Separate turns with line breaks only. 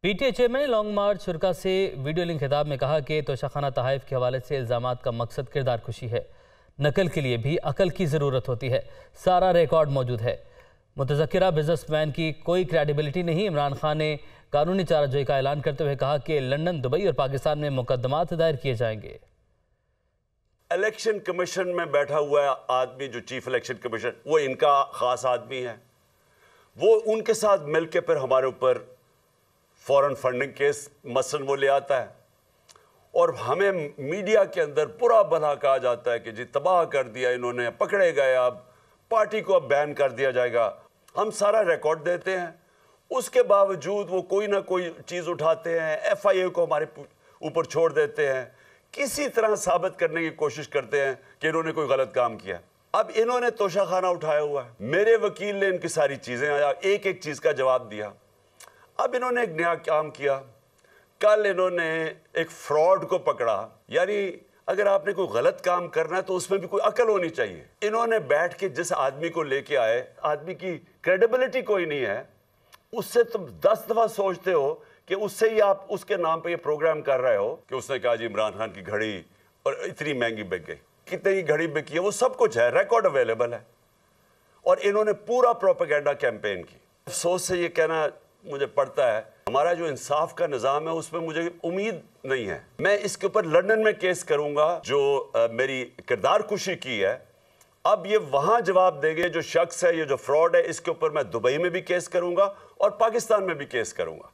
PTI chairman ने long मार्च शुरा से video link खिताब में कहा कि तोशाखाना तहाइफ के हवाले से इल्ज़ामात का मकसद किरदार खुशी है। नकल के लिए भी अकल की ज़रूरत होती है। सारा रिकॉर्ड मौजूद है। मुतज़क्किरा बिजनेसमैन की कोई क्रेडिबिलिटी नहीं। इमरान खान ने कानूनी चाराजोई का ऐलान करते हुए कहा कि लंदन, दुबई और पाकिस्तान में मुकदमात दायर किए जाएंगे।
इलेक्शन कमीशन में बैठा हुआ आदमी जो चीफ इलेक्शन कमीशन, वो इनका खास आदमी है। वो उनके साथ मिलकर फिर हमारे ऊपर फॉरेन फंडिंग केस मसलन वो ले आता है और हमें मीडिया के अंदर पूरा भला कहा जाता है कि जी तबाह कर दिया इन्होंने, पकड़े गए, अब पार्टी को अब बैन कर दिया जाएगा। हम सारा रिकॉर्ड देते हैं, उसके बावजूद वो कोई ना कोई चीज़ उठाते हैं, एफआईए को हमारे ऊपर छोड़ देते हैं, किसी तरह साबित करने की कोशिश करते हैं कि इन्होंने कोई गलत काम किया। अब इन्होंने तोशाखाना उठाया हुआ है। मेरे वकील ने इनकी सारी चीज़ें एक एक चीज़ का जवाब दिया। अब इन्होंने एक नया काम किया। कल इन्होंने एक फ्रॉड को पकड़ा। यानी अगर आपने कोई गलत काम करना है तो उसमें भी कोई अकल होनी चाहिए। इन्होंने बैठ के जिस आदमी को लेके आए, आदमी की क्रेडिबिलिटी कोई नहीं है, उससे तुम 10 दफ़ा सोचते हो कि उससे ही आप उसके नाम पे ये प्रोग्राम कर रहे हो कि उसने कहा जी इमरान खान की घड़ी और इतनी महंगी बिक गई, कितने की घड़ी बिकी है, वो सब कुछ है, रिकॉर्ड अवेलेबल है। और इन्होंने पूरा प्रोपेगेंडा कैंपेन की। अफसोस से ये कहना मुझे पड़ता है, हमारा जो इंसाफ का निज़ाम है उसमें मुझे उम्मीद नहीं है। मैं इसके ऊपर लंदन में केस करूंगा जो मेरी किरदार कुशी की है। अब ये वहां जवाब देंगे जो शख्स है, ये जो फ्रॉड है, इसके ऊपर मैं दुबई में भी केस करूंगा और पाकिस्तान में भी केस करूंगा।